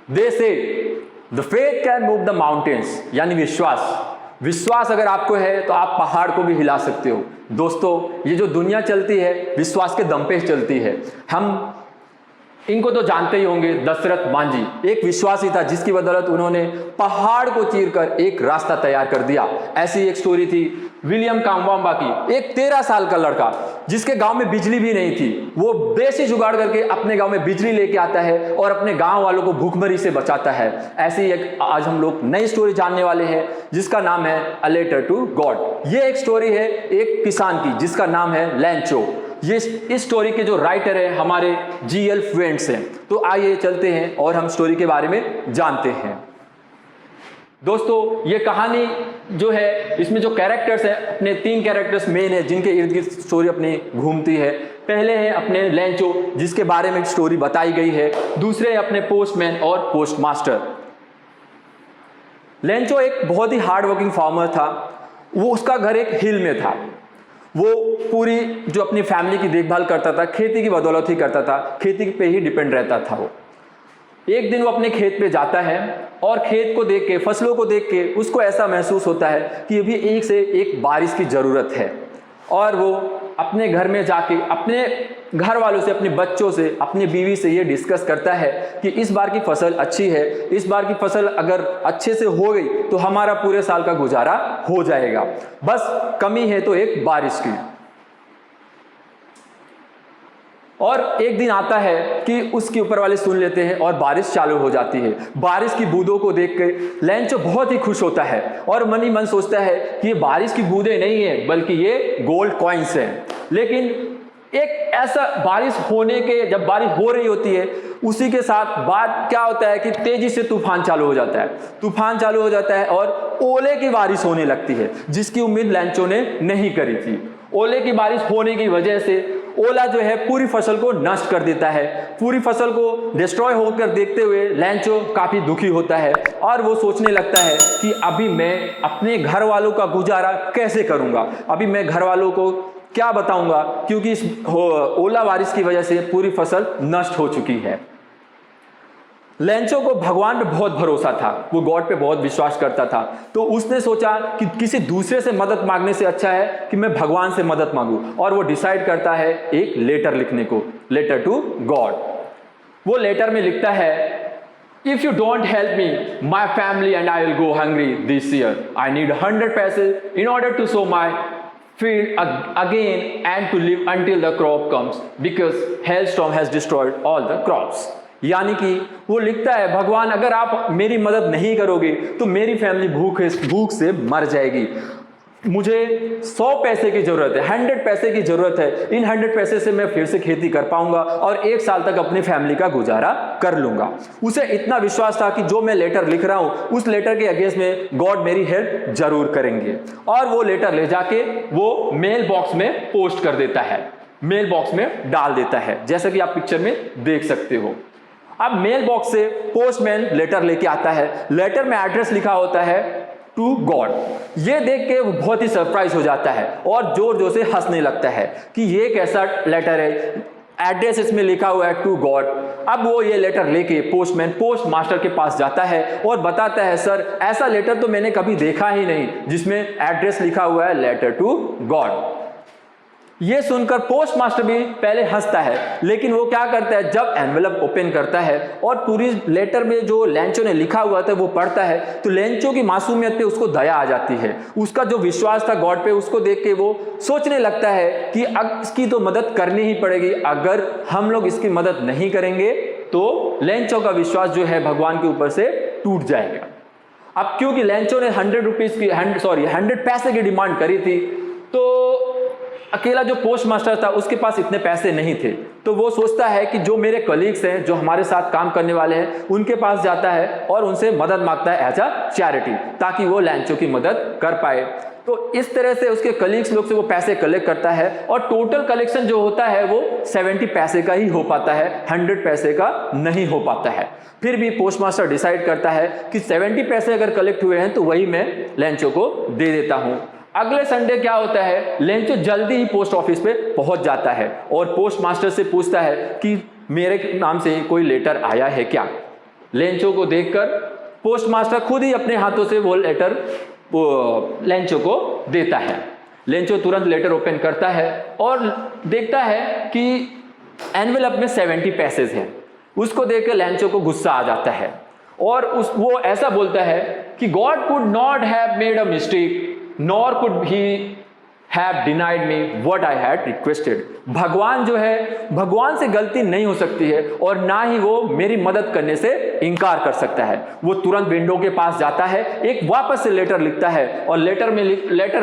दे से the faith can move the mountains, यानी विश्वास अगर आपको है तो आप पहाड़ को भी हिला सकते हो। दोस्तों, ये जो दुनिया चलती है विश्वास के दम पे चलती है। हम इनको तो जानते ही होंगे, दशरथ मांझी एक विश्वासी था जिसकी बदौलत उन्होंने पहाड़ को चीरकर एक रास्ता तैयार कर दिया। ऐसी एक स्टोरी थी विलियम काम्बाम्बा की, एक 13 साल का लड़का जिसके गांव में बिजली भी नहीं थी, वो देसी जुगाड़ करके अपने गांव में बिजली लेके आता है और अपने गांव वालों को भूखमरी से बचाता है। ऐसी एक आज हम लोग नई स्टोरी जानने वाले हैं जिसका नाम है अ लेटर टू गॉड। ये एक स्टोरी है एक किसान की जिसका नाम है लैंचो। ये इस स्टोरी के जो राइटर है हमारे जीएल फ्वेंट्स हैं। तो आइए चलते हैं और हम स्टोरी के बारे में जानते हैं। दोस्तों, ये कहानी जो है इसमें जो कैरेक्टर्स हैं, अपने 3 कैरेक्टर्स मेन है जिनके इर्द गिर्द स्टोरी अपनी घूमती है। पहले है अपने लैंचो जिसके बारे में स्टोरी बताई गई है। दूसरे अपने पोस्टमैन और पोस्टमास्टर। लैंचो एक बहुत ही हार्ड वर्किंग फार्मर था। वो उसका घर एक हिल में था। वो पूरी जो अपनी फैमिली की देखभाल करता था खेती की बदौलत ही करता था, खेती पे ही डिपेंड रहता था वो। एक दिन वो अपने खेत पे जाता है और खेत को देख के, फसलों को देख के उसको ऐसा महसूस होता है कि अभी एक से एक बारिश की ज़रूरत है। और वो अपने घर में जाके अपने घर वालों से, अपने बच्चों से, अपनी बीवी से ये डिस्कस करता है कि इस बार की फसल अच्छी है, इस बार की फसल अगर अच्छे से हो गई तो हमारा पूरे साल का गुजारा हो जाएगा, बस कमी है तो एक बारिश की। और एक दिन आता है कि उसके ऊपर वाले सुन लेते हैं और बारिश चालू हो जाती है। बारिश की बूंदों को देख के लैंचो बहुत ही खुश होता है और मन ही मन सोचता है कि ये बारिश की बूंदें नहीं है बल्कि ये गोल्ड कॉइन्स हैं। लेकिन एक ऐसा बारिश होने के, जब बारिश हो रही होती है उसी के साथ बाद क्या होता है कि तेजी से तूफान चालू हो जाता है। तूफान चालू हो जाता है और ओले की बारिश होने लगती है जिसकी उम्मीद लैंचो ने नहीं करी थी। ओले की बारिश होने की वजह से ओला जो है पूरी फसल को नष्ट कर देता है। पूरी फसल को डिस्ट्रॉय होकर देखते हुए लैंचो काफी दुखी होता है और वो सोचने लगता है कि अभी मैं अपने घर वालों का गुजारा कैसे करूंगा, अभी मैं घर वालों को क्या बताऊंगा, क्योंकि इस ओला बारिश की वजह से पूरी फसल नष्ट हो चुकी है। लैंचो को भगवान पे बहुत भरोसा था, वो गॉड पे बहुत विश्वास करता था। तो उसने सोचा कि किसी दूसरे से मदद मांगने से अच्छा है कि मैं भगवान से मदद मांगूं। और वो डिसाइड करता है एक लेटर लिखने को, लेटर टू गॉड। वो लेटर में लिखता है, if you don't help me my family and I will go hungry this year. I need 100 पैसे in order to so my field again and to live until the crop comes because hailstorm has destroyed all the crops। यानी कि वो लिखता है, भगवान अगर आप मेरी मदद नहीं करोगे तो मेरी फैमिली भूख से मर जाएगी। मुझे 100 पैसे की जरूरत है, 100 पैसे की जरूरत है। इन 100 पैसे से मैं फिर से खेती कर पाऊंगा और 1 साल तक अपनी फैमिली का गुजारा कर लूंगा। उसे इतना विश्वास था कि जो मैं लेटर लिख रहा हूं उस लेटर के अगेंस्ट में गॉड मेरी हेल्प जरूर करेंगे। और वो लेटर ले जाके वो मेल बॉक्स में पोस्ट कर देता है, मेल बॉक्स में डाल देता है, जैसा कि आप पिक्चर में देख सकते हो। अब मेल बॉक्स से पोस्टमैन लेटर लेके आता है। लेटर में एड्रेस लिखा होता है टू गॉड। ये देख के वो बहुत ही सरप्राइज हो जाता है और जोर जोर से हंसने लगता है कि ये कैसा लेटर है, एड्रेस इसमें लिखा हुआ है टू गॉड। अब वो ये लेटर लेके पोस्टमैन पोस्ट मास्टर के पास जाता है और बताता है, सर ऐसा लेटर तो मैंने कभी देखा ही नहीं जिसमें एड्रेस लिखा हुआ है लेटर टू गॉड। ये सुनकर पोस्ट मास्टर भी पहले हंसता है, लेकिन वो क्या करता है, जब एनवेलप ओपन करता है और पूरी लेटर में जो लैंचो ने लिखा हुआ था वो पढ़ता है तो लैंचो की मासूमियत पे उसको दया आ जाती है। उसका जो विश्वास था गॉड पे, उसको देख के वो सोचने लगता है कि अब इसकी तो मदद करनी ही पड़ेगी। अगर हम लोग इसकी मदद नहीं करेंगे तो लैंचो का विश्वास जो है भगवान के ऊपर से टूट जाएगा। अब क्योंकि लैंचो ने 100 पैसे की डिमांड करी थी, तो अकेला जो पोस्ट मास्टर था उसके पास इतने पैसे नहीं थे। तो वो सोचता है कि जो मेरे कलीग्स हैं, जो हमारे साथ काम करने वाले हैं, उनके पास जाता है और उनसे मदद मांगता है एज अ चैरिटी, ताकि वो लैंचो की मदद कर पाए। तो इस तरह से उसके कलीग्स लोग से वो पैसे कलेक्ट करता है और टोटल कलेक्शन जो होता है वो 70 पैसे का ही हो पाता है, 100 पैसे का नहीं हो पाता है। फिर भी पोस्ट मास्टर डिसाइड करता है कि 70 पैसे अगर कलेक्ट हुए हैं तो वही मैं लैंचो को दे देता हूं। अगले संडे क्या होता है, लैंचो जल्दी ही पोस्ट ऑफिस पे पहुंच जाता है और पोस्ट मास्टर से पूछता है कि मेरे नाम से कोई लेटर आया है क्या। लेंचो को देखकर पोस्टमास्टर खुद ही अपने हाथों से वो लेटर लेंचो को देता है। लेंचो तुरंत लेटर ओपन करता है और देखता है कि एनवेलप में 70 पैसेज हैं। उसको देखकर लेंचो को गुस्सा आ जाता है और वो ऐसा बोलता है कि God could not have made a mistake nor could he have denied me what I had requested. भगवान जो है, भगवान से गलती नहीं हो सकती है और ना ही वो मेरी मदद करने से इनकार कर सकता है। वो तुरंत विंडो के पास जाता है, एक वापस से लेटर लिखता है और लेटर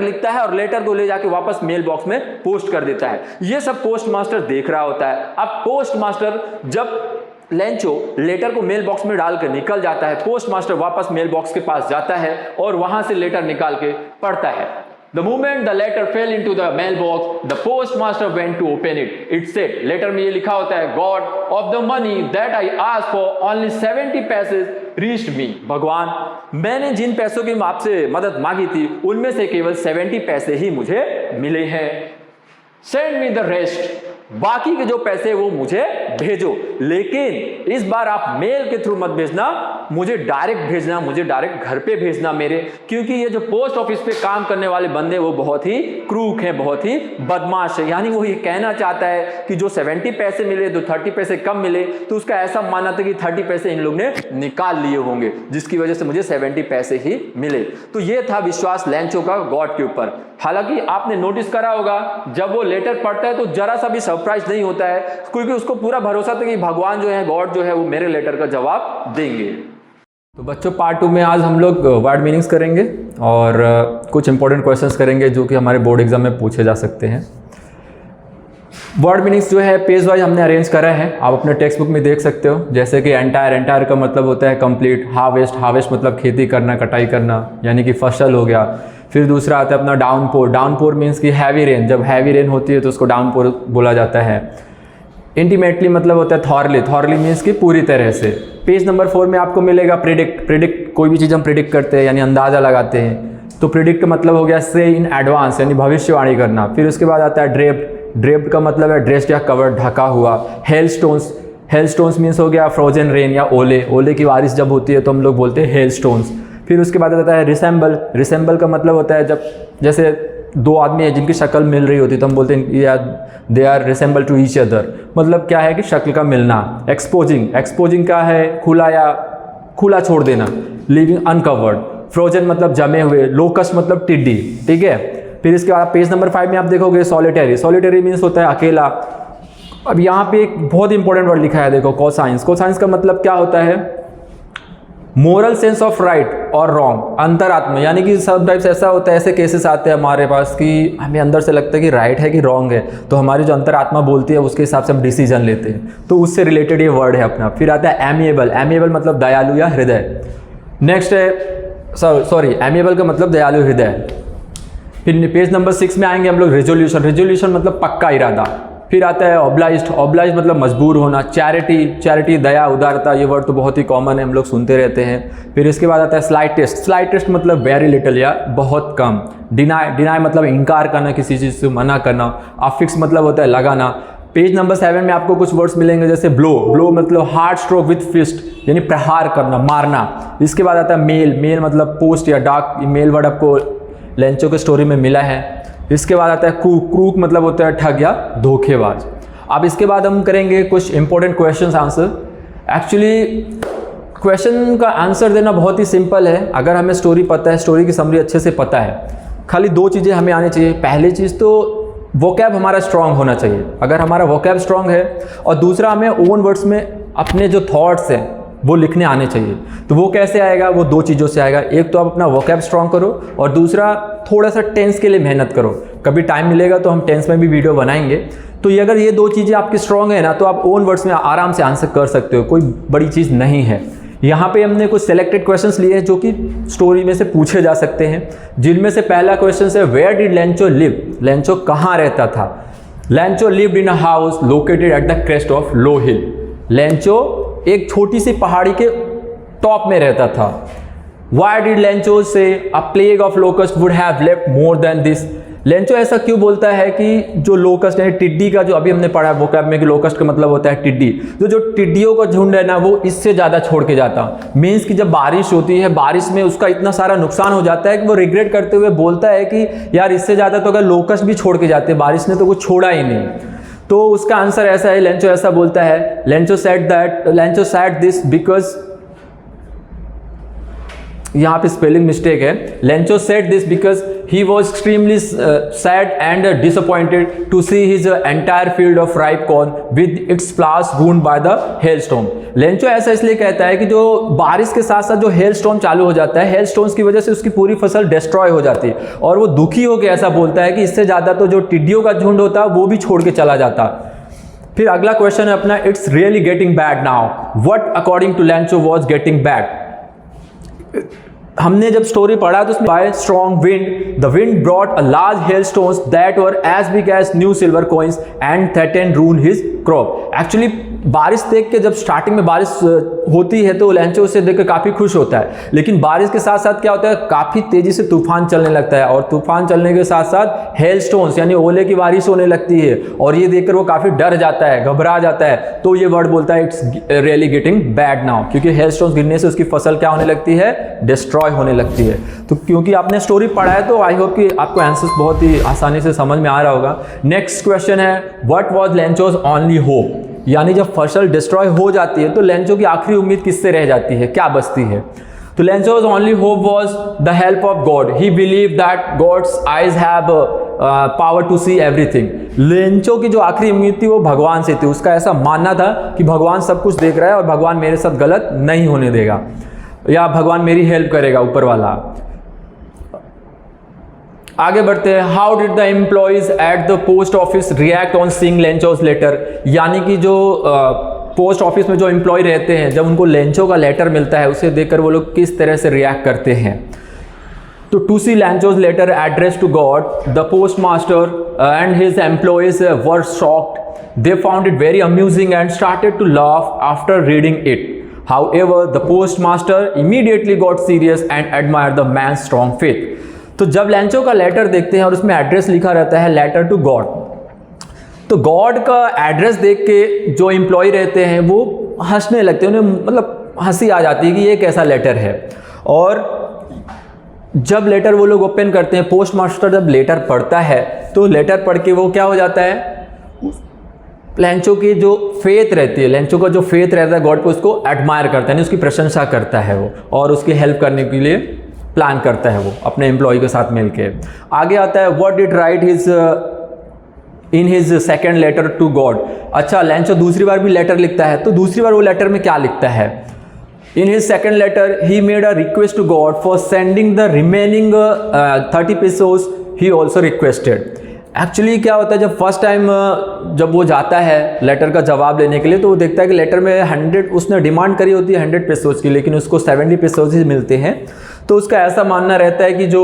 लिखता है और लेटर को ले जाके वापस मेल बॉक्स में पोस्ट कर देता है। ये सब पोस्टमास्टर देख रहा होता है। अब पोस्टमास्टर जब लेंचो लेटर को मेल बॉक्स में डालकर निकल जाता है, पोस्टमास्टर वापस मेल बॉक्स के पास जाता है और वहां से लेटर निकाल के पढ़ता है। The moment the letter fell into the mailbox, the postmaster went to open it. It said, letter में ये लिखा होता है, God of the money that I asked for, only 70 passage reached me. भगवान, मैंने जिन पैसों की आपसे मदद मांगी थी उनमें से केवल 70 पैसे ही मुझे मिले हैं। Send me the rest. बाकी के जो पैसे वो मुझे भेजो, लेकिन इस बार आप मेल के थ्रू मत भेजना, मुझे डायरेक्ट भेजना, मुझे डायरेक्ट घर पे भेजना मेरे, क्योंकि ये जो पोस्ट ऑफिस पे काम करने वाले बंदे वो बहुत ही क्रूक हैं, बहुत ही बदमाश है। यानी वो ये कहना चाहता है कि जो 70 पैसे मिले तो 30 पैसे कम मिले, तो उसका ऐसा मानना था कि 30 पैसे इन लोग ने निकाल लिए होंगे जिसकी वजह से मुझे 70 पैसे ही मिले। तो ये था विश्वास लेंचो का गॉड के ऊपर। हालांकि आपने नोटिस करा होगा जब वो लेटर पढ़ता है तो जरा सा भी सरप्राइज नहीं होता है, क्योंकि उसको पूरा भरोसा था कि भगवान जो है, गॉड जो है, वो मेरे लेटर का जवाब देंगे। तो बच्चों, पार्ट 2 में आज हम लोग वर्ड मीनिंग्स करेंगे और कुछ इंपॉर्टेंट क्वेश्चंस करेंगे जो कि हमारे बोर्ड एग्जाम में पूछे जा सकते हैं। वर्ड मीनिंग्स जो है पेज वाइज हमने अरेंज करा है, आप अपने टेक्स्ट बुक में देख सकते हो। जैसे कि एंटायर का मतलब होता है कंप्लीट। हार्वेस्ट मतलब खेती करना, कटाई करना, यानी कि फसल हो गया। फिर दूसरा आता है अपना डाउनपोर मीन्स कि हैवी रेन, जब हैवी रेन होती है तो उसको डाउनपोर बोला जाता है। इंटीमेटली मतलब होता है थॉरली मीन्स कि पूरी तरह से। पेज नंबर 4 में आपको मिलेगा प्रिडिक्ट, कोई भी चीज़ हम प्रिडिक्ट करते हैं यानी अंदाज़ा लगाते हैं, तो प्रिडिक्ट का मतलब हो गया से इन एडवांस यानी भविष्यवाणी करना। फिर उसके बाद आता है ड्रेप्ड का मतलब है ड्रेस्ड या कवर्ड, ढका हुआ। हेलस्टोन्स मीन्स हो गया फ्रोजन रेन या ओले की बारिश जब होती है तो हम लोग बोलते हैं हेलस्टोन्स। फिर उसके बाद आता है रिसेंबल का मतलब होता है जब जैसे दो आदमी है जिनकी शक्ल मिल रही होती है तो हम बोलते हैं they are resemble to each other, मतलब क्या है कि शक्ल का मिलना। एक्सपोजिंग का है खुला छोड़ देना। Living uncovered. फ्रोजन मतलब जमे हुए। लोकस्ट मतलब टिड्डी, ठीक है। फिर इसके बाद पेज नंबर 5 में आप देखोगे सॉलिटरी मीन्स होता है अकेला। अब यहाँ पे एक बहुत इंपॉर्टेंट वर्ड लिखा है, देखो कोसाइंस का मतलब क्या होता है? मोरल सेंस ऑफ राइट और रॉन्ग, अंतरात्मा। यानी कि सब टाइप्स ऐसा होता है, ऐसे केसेस आते हैं हमारे पास कि हमें अंदर से लगता है कि राइट है कि रॉन्ग है, तो हमारी जो अंतरात्मा बोलती है उसके हिसाब से हम डिसीजन लेते हैं, तो उससे रिलेटेड ये वर्ड है अपना। फिर आता है एमिएबल मतलब दयालु या हृदय। नेक्स्ट है एमिएबल का मतलब दयालु हृदय। फिर पेज नंबर 6 में आएंगे हम लोग रेजोल्यूशन मतलब पक्का इरादा। फिर आता है ऑब्लाइज्ड मतलब मजबूर होना। चैरिटी दया उदारता, ये वर्ड तो बहुत ही कॉमन है, हम लोग सुनते रहते हैं। फिर इसके बाद आता है स्लाइट टेस्ट मतलब वेरी लिटिल या बहुत कम। डिनाई मतलब इनकार करना, किसी चीज़ से मना करना। अफिक्स मतलब होता है लगाना। पेज नंबर 7 में आपको कुछ वर्ड्स मिलेंगे जैसे ब्लो मतलब हार्ड स्ट्रोक विथ फिस्ट यानी प्रहार करना, मारना। इसके बाद आता है मेल मतलब पोस्ट या डाक। मेल वर्ड आपको लेंचो के स्टोरी में मिला है। इसके बाद आता है क्रूक मतलब होता है ठग या धोखेबाज। अब इसके बाद हम करेंगे कुछ important question answer. Actually question का आंसर देना बहुत ही सिंपल है अगर हमें स्टोरी पता है, स्टोरी की समरी अच्छे से पता है। खाली 2 चीज़ें हमें आनी चाहिए। पहली चीज़ तो वोकैब हमारा स्ट्रांग होना चाहिए, अगर हमारा वोकैब स्ट्रांग है, और दूसरा हमें ओन वर्ड्स में अपने जो थॉट्स हैं वो लिखने आने चाहिए। तो वो कैसे आएगा? वो 2 चीज़ों से आएगा। एक तो आप अपना वोकैब स्ट्रांग करो और दूसरा थोड़ा सा टेंस के लिए मेहनत करो। कभी टाइम मिलेगा तो हम टेंस में भी वीडियो बनाएंगे। तो ये अगर ये 2 चीज़ें आपकी स्ट्रांग है ना तो आप ओन वर्ड्स में आराम से आंसर कर सकते हो, कोई बड़ी चीज़ नहीं है। यहाँ पे हमने कुछ सेलेक्टेड क्वेश्चंस लिए हैं जो कि स्टोरी में से पूछे जा सकते हैं, जिनमें से पहला क्वेश्चन है where did Lencho live? Lencho कहाँ रहता था? Lencho lived in a house located at the crest of low hill. Lencho एक छोटी सी पहाड़ी के टॉप में रहता था। Why did Lencho say a plague of locusts would have left more than this? Lencho ऐसा क्यों बोलता है कि जो लोकस्ट है, टिड्डी का, जो अभी हमने पढ़ा है वोकैब में कि लोकस्ट का मतलब होता है टिड्डी, जो टिड्डियों का झुंड है ना वो इससे ज़्यादा छोड़ के जाता। मीन्स कि जब बारिश होती है, बारिश में उसका इतना सारा नुकसान हो जाता है कि वो रिग्रेट करते हुए बोलता है कि यार इससे ज़्यादा तो अगर लोकस्ट भी छोड़ के जाते, बारिश ने तो कुछ छोड़ा ही नहीं। तो उसका आंसर ऐसा है, लेंचो ऐसा बोलता है, लेंचो सेड दिस बिकॉज, यहाँ पे स्पेलिंग मिस्टेक है, Lencho said this because he was extremely sad and disappointed to see his entire field of ripe corn with its flowers ruined by the hailstorm. Lencho ऐसा इसलिए कहता है कि जो बारिश के साथ साथ जो हेलस्टॉर्म चालू हो जाता है, हेलस्टॉर्म्स की वजह से उसकी पूरी फसल डिस्ट्रॉय हो जाती है, और वो दुखी होकर ऐसा बोलता है कि इससे ज़्यादा तो जो टिड्डियों का झुंड होता है वो भी छोड़ के चला जाता। फिर अगला क्वेश्चन है अपना, it's really getting bad now, what according to Lencho was getting bad. हमने जब स्टोरी पढ़ा तो उसमें by strong wind the wind brought a large hailstones that were as big as new silver coins and threatened ruin his crop. Actually बारिश देख के, जब starting में बारिश होती है तो लेंचो उसे देख के काफ़ी खुश होता है, लेकिन बारिश के साथ साथ क्या होता है, काफ़ी तेज़ी से तूफान चलने लगता है, और तूफान चलने के साथ साथ हेलस्टोन्स यानी ओले की बारिश होने लगती है, और ये देखकर वो काफ़ी डर जाता है, घबरा जाता है। तो ये वर्ड बोलता है, it's really getting bad now, क्योंकि हेलस्टोन्स गिरने से उसकी फसल क्या होने लगती है, डिस्ट्रॉय होने लगती है। तो क्योंकि आपने स्टोरी पढ़ा है तो आई होप कि आपको आंसर्स बहुत ही आसानी से समझ में आ रहा होगा। नेक्स्ट क्वेश्चन है, what was Lencho's only hope, यानी जब फसल डिस्ट्रॉय हो जाती है तो लेंचो की आखिरी उम्मीद किससे रह जाती है, क्या बचती है। तो Lencho's only hope was the help of God, he believe that God's eyes have power to see everything. Lencho की जो आखिरी उम्मीद थी वो भगवान से थी, उसका ऐसा मानना था कि भगवान सब कुछ देख रहा है और भगवान मेरे साथ गलत नहीं होने देगा, या भगवान मेरी हेल्प करेगा, ऊपर वाला। आगे बढ़ते हैं, how did the employees at the post office react on seeing Lencho's letter, यानी कि जो पोस्ट ऑफिस में जो एम्प्लॉय रहते हैं, जब उनको लेंचो का लेटर मिलता है उसे देखकर वो लोग किस तरह से रिएक्ट करते हैं। तो to see Lencho's letter address to God, the post master and his employees were shocked, they found it very amusing and started to laugh after reading it. However, the postmaster immediately got serious and admired the man's strong faith. तो जब Lencho का letter देखते हैं और उसमें address लिखा रहता है लेटर टू गॉड, तो गॉड का एड्रेस देख के जो एम्प्लॉय रहते हैं वो हंसने लगते हैं, उन्हें मतलब हंसी आ जाती है कि ये कैसा लेटर है। और जब लेटर वो लोग ओपन करते हैं, पोस्ट मास्टर जब लेटर पढ़ता है तो लेटर पढ़ के वो क्या हो जाता है, लेंचो की जो फेथ रहती है, लेंचो का जो फेथ रहता है गॉड पे, उसको एडमायर करता है, उसकी प्रशंसा करता है वो, और उसकी हेल्प करने के लिए प्लान करता है वो अपने एम्प्लॉय के साथ मिलके। आगे आता है, what did write his in his second letter to God. अच्छा, लेंचो दूसरी बार भी लेटर लिखता है, तो दूसरी बार वो लेटर में क्या लिखता है, in his second letter he made a request to God for sending the remaining 30 pesos he also requested. Actually क्या होता है, जब फर्स्ट टाइम जब वो जाता है लेटर का जवाब लेने के लिए, तो वो देखता है कि लेटर में 100 उसने डिमांड करी होती है 100 pesos की, लेकिन उसको 70 pesos ही मिलते हैं। तो उसका ऐसा मानना रहता है कि जो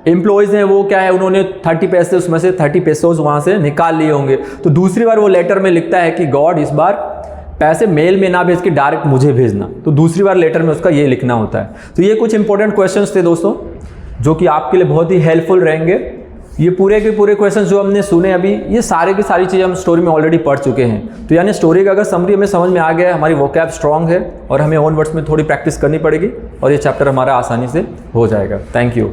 एम्प्लॉयज़ हैं वो क्या है, उन्होंने 30 पैसे उसमें से 30 pesos वहाँ से निकाल लिए होंगे। तो दूसरी बार वो लेटर में लिखता है कि गॉड इस बार पैसे मेल में ना भेज के डायरेक्ट मुझे भेजना। तो दूसरी बार लेटर में उसका ये लिखना होता है। तो ये कुछ इंपॉर्टेंट क्वेश्चंस थे दोस्तों, जो कि आपके लिए बहुत ही हेल्पफुल रहेंगे। ये पूरे के पूरे क्वेश्चंस जो हमने सुने अभी, ये सारे की सारी चीज़ें हम स्टोरी में ऑलरेडी पढ़ चुके हैं। तो यानी स्टोरी का अगर समरी हमें समझ में आ गया है, हमारी वोकैब स्ट्रांग है, और हमें ओन वर्ड्स में थोड़ी प्रैक्टिस करनी पड़ेगी, और ये चैप्टर हमारा आसानी से हो जाएगा। Thank you.